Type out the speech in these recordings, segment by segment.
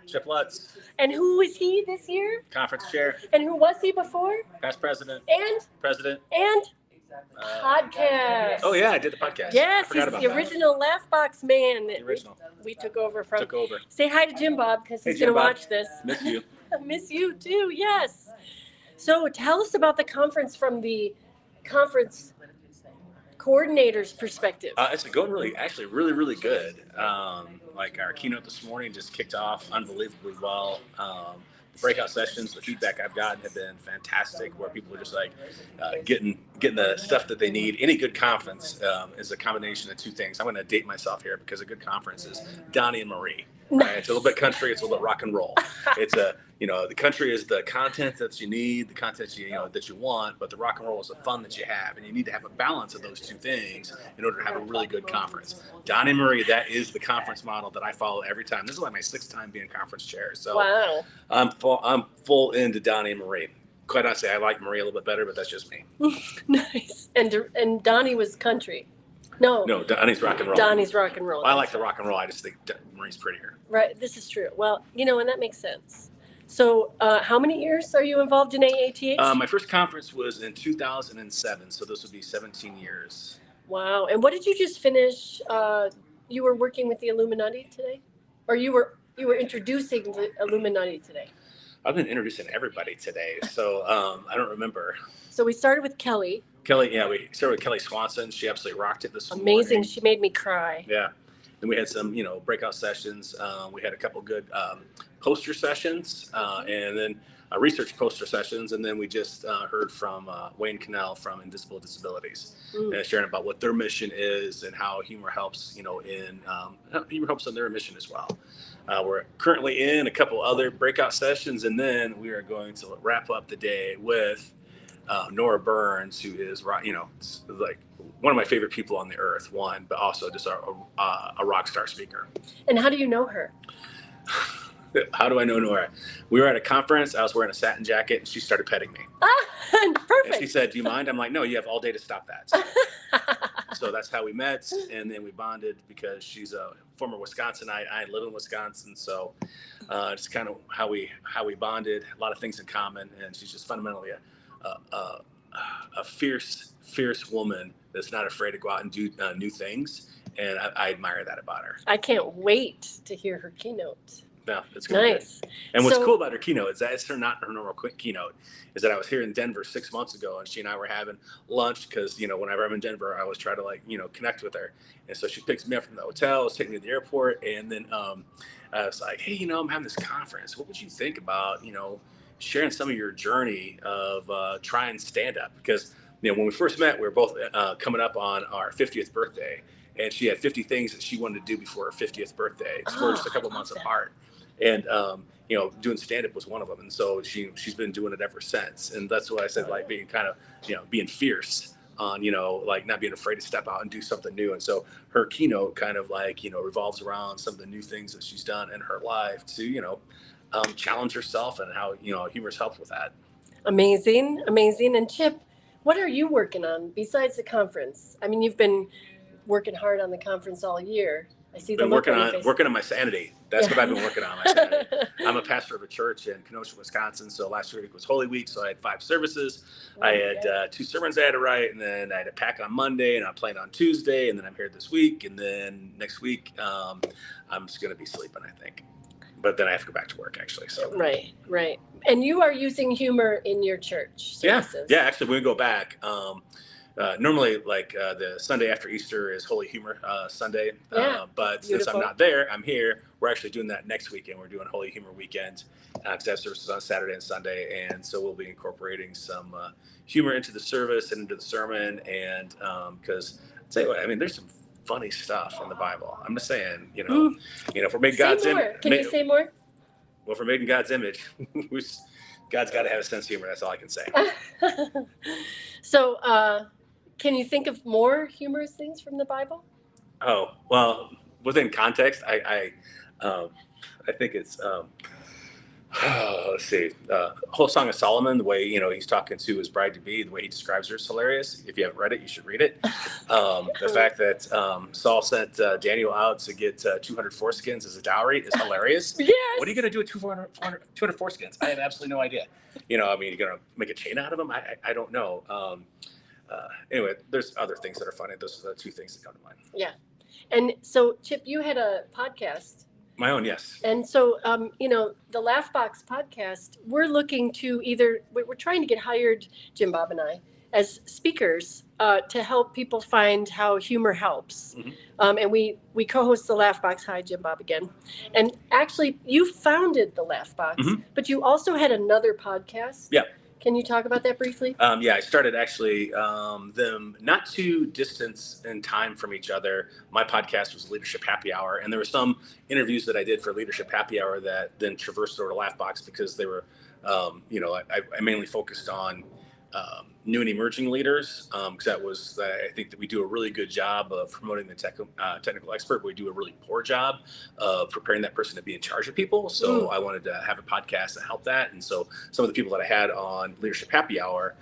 Chip Lutz, And who is he this year? conference chair, And who was he before? past president, And president. and podcast. Oh yeah, I did the podcast. I Yes, forgot he's about the that. original Laughbox man that The original. we took over from. Took over. Say hi to Jim Bob because Hey, he's Jim going to Bob. watch this. Miss you. Miss you too, yes. So tell us about the conference from the conference coordinator's perspective. It's been going really good. Like our keynote this morning just kicked off unbelievably well. The breakout sessions, the feedback I've gotten have been fantastic. Where people are just like getting the stuff that they need. Any good conference is a combination of two things. I'm going to date myself here because a good conference is Donnie and Marie. Right? It's a little bit country. It's a little bit rock and roll. It's the country is the content that you need, the content that you want, but the rock and roll is the fun that you have, and you need to have a balance of those two things in order to have a really good conference. Donnie and Marie, that is the conference model that I follow every time. This is like my 6th time being conference chair, so wow. I'm full into Donnie and Marie. Quite honestly, I like Marie a little bit better, but that's just me. Nice. And Donnie was country. No, Donnie's rock and roll. Donnie's rock and roll. Well, I like the rock and roll. I just think Marie's prettier. Right. This is true. Well, and that makes sense. So, how many years are you involved in AATH? My first conference was in 2007, so this would be 17 years. Wow. And what did you just finish? You were working with the Illuminati today, or you were introducing the Illuminati today? I've been introducing everybody today, so I don't remember. So we started with Kelly. We started with Kelly Swanson. She absolutely rocked it this morning. Amazing. She made me cry. Yeah. Then we had some, breakout sessions. We had a couple good poster sessions, and then research poster sessions. And then we just heard from Wayne Cannell from Invisible Disabilities, and sharing about what their mission is and how humor helps, humor helps in their mission as well. We're currently in a couple other breakout sessions, and then we are going to wrap up the day with Nora Burns, who is, like one of my favorite people on the earth, but also just a rock star speaker. And how do you know her? How do I know Nora? We were at a conference. I was wearing a satin jacket, and she started petting me. Perfect. And she said, "Do you mind?" I'm like, "No, you have all day to stop that." So that's how we met, and then we bonded because she's a former Wisconsinite. I live in Wisconsin, so it's kind of how we bonded. A lot of things in common, and she's just fundamentally a fierce woman that's not afraid to go out and do new things, and I admire that about her. I can't wait to hear her keynote. No, it's gonna nice. Be good. And what's cool about her keynote is that it's not her normal quick keynote. Is that I was here in Denver 6 months ago, and she and I were having lunch because whenever I'm in Denver, I always try to connect with her. And so she picks me up from the hotel, was taking me to the airport, and then I was like, "Hey, I'm having this conference. What would you think about sharing some of your journey of trying stand up?" Because when we first met, we were both coming up on our 50th birthday, and she had 50 things that she wanted to do before her 50th birthday. So we're just a couple months apart. And, doing stand-up was one of them. And so she's been doing it ever since. And that's what I said, like being kind of, being fierce on, like not being afraid to step out and do something new. And so her keynote kind of like, revolves around some of the new things that she's done in her life to, challenge herself and how, humor's helped with that. Amazing. And Chip, what are you working on besides the conference? I mean, you've been working hard on the conference all year. I see the working on my sanity. That's what I've been working on. My sanity. I'm a pastor of a church in Kenosha, Wisconsin. So last week was Holy Week, so I had 5 services. I had 2 sermons I had to write, and then I had to pack on Monday, and I'm playing on Tuesday, and then I'm here this week, and then next week I'm just going to be sleeping, I think. But then I have to go back to work, actually. So right. And you are using humor in your church services. Yeah. Actually, when we go back. Normally, like the Sunday after Easter is Holy Humor Sunday, but since I'm not there, I'm here. We're actually doing that next weekend. We're doing Holy Humor weekend because I have services on Saturday and Sunday, and so we'll be incorporating some humor into the service and into the sermon. And because I'll tell you what, I mean, there's some funny stuff in the Bible. I'm just saying, if we're making God's image, can you say more? Well, if we're making God's image, God's got to have a sense of humor. That's all I can say. So. Can you think of more humorous things from the Bible? Oh, well, within context, I think it's Let's see. Whole Song of Solomon, the way he's talking to his bride to be, the way he describes her is hilarious. If you haven't read it, you should read it. The fact that Saul sent Daniel out to get 200 foreskins as a dowry is hilarious. Yes. What are you going to do with 200 foreskins? I have absolutely no idea. I mean, you're going to make a chain out of them? I don't know. Anyway, there's other things that are funny. Those are the two things that come to mind. Yeah. And so, Chip, you had a podcast. My own, yes. And so, the Laugh Box podcast, we're looking to we're trying to get hired, Jim Bob and I, as speakers to help people find how humor helps. Mm-hmm. And we co-host the Laugh Box. Hi, Jim Bob again. And actually, you founded the Laugh Box, mm-hmm. but you also had another podcast. Yeah. Can you talk about that briefly? Yeah, I started actually them not too distance in time from each other. My podcast was Leadership Happy Hour, and there were some interviews that I did for Leadership Happy Hour that then traversed over to Laughbox because they were, I mainly focused on new and emerging leaders because that was I think that we do a really good job of promoting the technical expert, but we do a really poor job of preparing that person to be in charge of people. So I wanted to have a podcast to help that, and so some of the people that I had on Leadership Happy Hour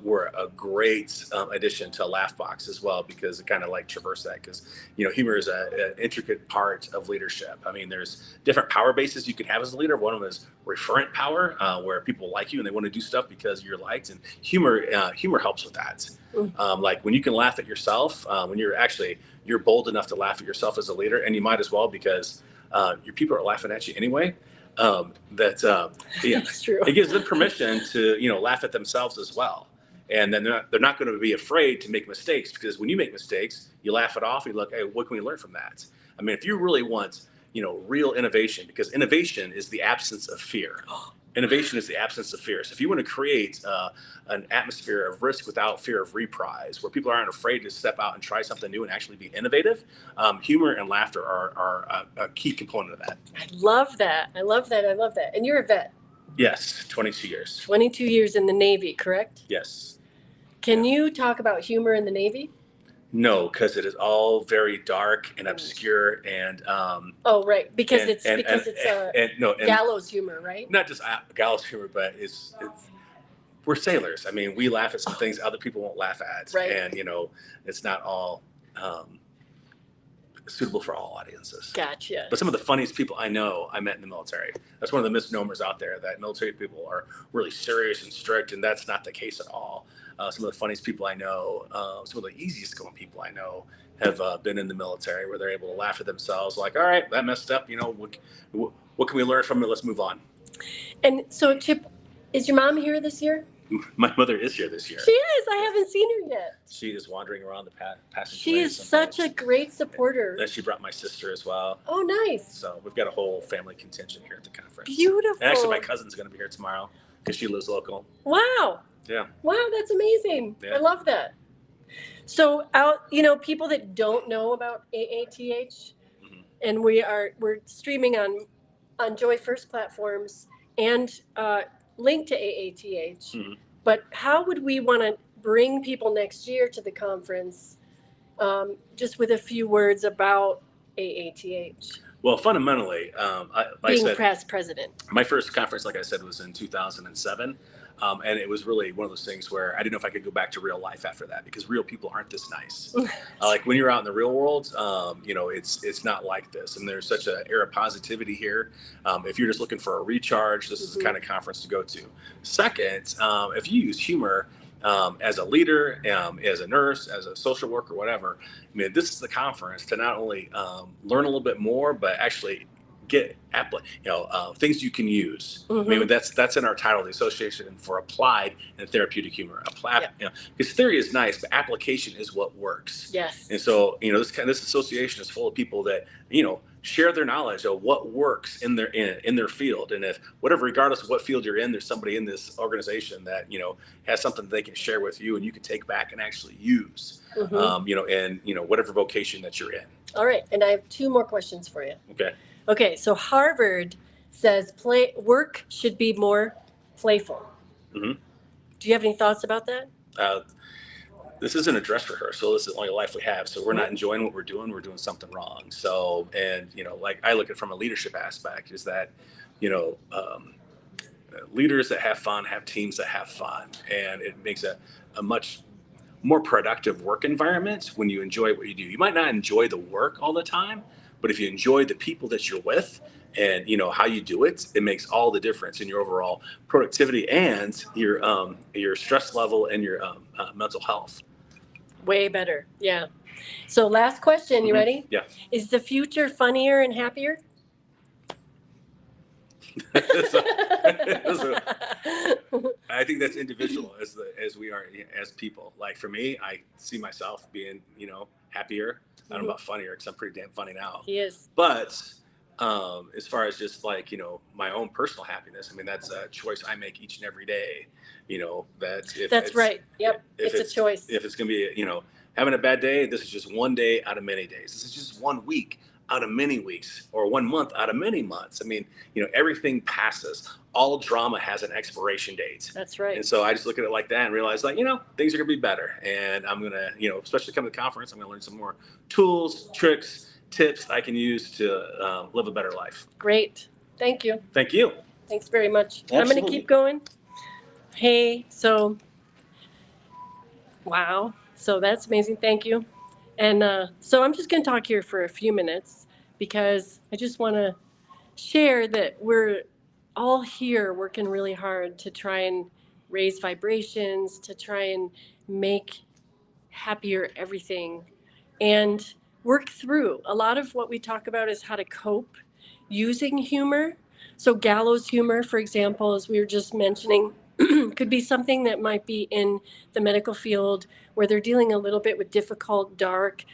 were a great addition to Laughbox as well, because it kind of like traverse that, because humor is an intricate part of leadership. I mean, there's different power bases you can have as a leader. One of them is referent power, where people like you and they want to do stuff because you're liked, and humor helps with that. Like when you can laugh at yourself, when you're bold enough to laugh at yourself as a leader, and you might as well, because your people are laughing at you anyway. That's true. It gives them permission to laugh at themselves as well, and then they're not going to be afraid to make mistakes, because when you make mistakes, you laugh it off. You look, hey, what can we learn from that? I mean, if you really want real innovation, because innovation is the absence of fear. Innovation is the absence of fear. So if you want to create an atmosphere of risk without fear of reprise, where people aren't afraid to step out and try something new and actually be innovative, humor and laughter are a key component of that. I love that. And you're a vet. Yes, 22 years. 22 years in the Navy, correct? Yes. Can you talk about humor in the Navy? No, because it is all very dark and obscure, and right, because it's gallows humor, right? Not just gallows humor, but it's we're sailors. I mean, we laugh at some things other people won't laugh at, right. And it's not all suitable for all audiences. Gotcha. But some of the funniest people I know I met in the military. That's one of the misnomers out there, that military people are really serious and strict, and that's not the case at all. Some of the funniest people I know, some of the easiest going people I know, have been in the military, where they're able to laugh at themselves, like, all right, that messed up. What can we learn from it? Let's move on. And so, Chip, is your mom here this year? My mother is here this year. She is. I haven't seen her yet. She is wandering around the passageway. She is such a great supporter. Then she brought my sister as well. Oh, nice. So we've got a whole family contingent here at the conference. Beautiful. And actually, my cousin's going to be here tomorrow because she lives local. Wow. Yeah. Wow, that's amazing. Yeah. I love that. So, people that don't know about AATH, and we're streaming on Joy First platforms and linked to AATH. But how would we want to bring people next year to the conference, just with a few words about AATH? Well, fundamentally, being past president. My first conference, like I said, was in 2007. And it was really one of those things where I didn't know if I could go back to real life after that, because real people aren't this nice. Like when you're out in the real world, it's not like this. And there's such an air of positivity here. If you're just looking for a recharge, this is the kind of conference to go to. Second, if you use humor as a leader, as a nurse, as a social worker, whatever, I mean, this is the conference to not only learn a little bit more, but actually get things you can use. I mean, that's in our title, the Association for Applied and Therapeutic Humor. Because theory is nice, but application is what works. Yes. And so this association is full of people that share their knowledge of what works in their field, and if regardless of what field you're in, there's somebody in this organization that has something that they can share with you, and you can take back and actually use. In whatever vocation that you're in. All right, and I have two more questions for you. Okay, so Harvard says work should be more playful. Do you have any thoughts about that? This isn't a dress rehearsal. This is the only life we have. So we're not enjoying what we're doing something wrong. So, and like I look at it from a leadership aspect, is that, leaders that have fun have teams that have fun, and it makes a much more productive work environment when you enjoy what you do. You might not enjoy the work all the time, but if you enjoy the people that you're with and how you do it, it makes all the difference in your overall productivity and your stress level and your mental health. Way better. Yeah. So last question, you ready? Yeah. Is the future funnier and happier? so, so I think that's individual as we are as people. Like for me, I see myself being, happier. I don't know about funnier because I'm pretty damn funny now. He is. But as far as just like, my own personal happiness, I mean, that's a choice I make each and every day. That's right. Yep. It's a choice. If it's going to be, having a bad day, this is just one day out of many days. This is just 1 week out of many weeks, or 1 month out of many months. I mean, everything passes. All drama has an expiration date. That's right. And so I just look at it like that and realize, like, things are going to be better. And I'm going to, especially come to the conference, I'm going to learn some more tools, tricks, tips I can use to live a better life. Great. Thank you. Thank you. Thanks very much. Absolutely. I'm going to keep going. Hey, wow. So that's amazing. Thank you. And so I'm just going to talk here for a few minutes because I just want to share that we're all here working really hard to try and raise vibrations, to try and make happier everything, and work through. A lot of what we talk about is how to cope using humor. So gallows humor, for example, as we were just mentioning, could be something that might be in the medical field where they're dealing a little bit with difficult, dark,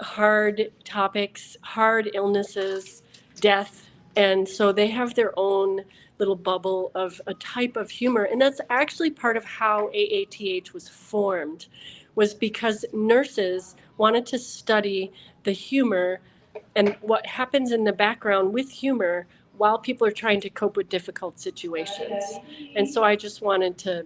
hard topics, hard illnesses, death. And so they have their own little bubble of a type of humor. And that's actually part of how AATH was formed, was because nurses wanted to study the humor and what happens in the background with humor while people are trying to cope with difficult situations. And so I just wanted to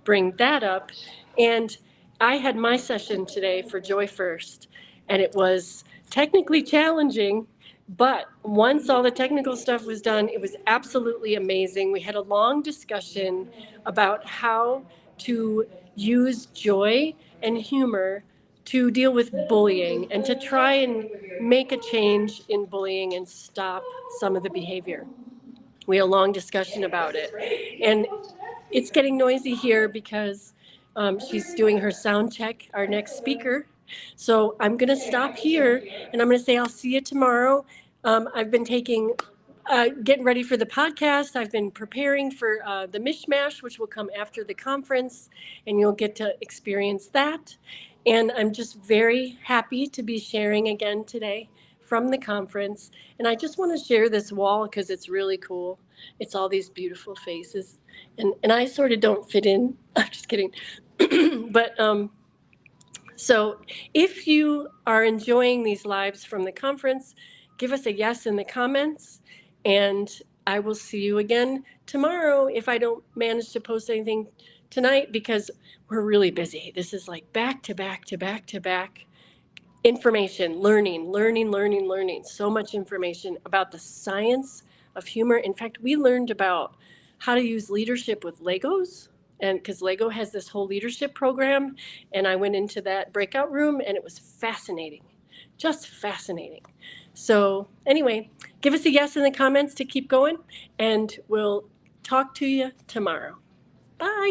bring that up. And I had my session today for Joy First, and it was technically challenging, but once all the technical stuff was done, it was absolutely amazing. We had a long discussion about how to use joy and humor to deal with bullying and to try and make a change in bullying and stop some of the behavior. We had a long discussion about it. And it's getting noisy here because she's doing her sound check, our next speaker. So I'm going to stop here and I'm going to say I'll see you tomorrow. I've been getting ready for the podcast. I've been preparing for the mishmash, which will come after the conference, and you'll get to experience that. And I'm just very happy to be sharing again today from the conference. And I just want to share this wall because it's really cool. It's all these beautiful faces. And I sort of don't fit in. I'm just kidding. But so if you are enjoying these lives from the conference, give us a yes in the comments. And I will see you again tomorrow if I don't manage to post anything tonight because we're really busy. This is like back to back to back to back information, learning. So much information about the science of humor. In fact, we learned about how to use leadership with Legos, and because Lego has this whole leadership program, and I went into that breakout room and it was fascinating, just fascinating. So anyway, give us a yes in the comments to keep going, and we'll talk to you tomorrow. Bye.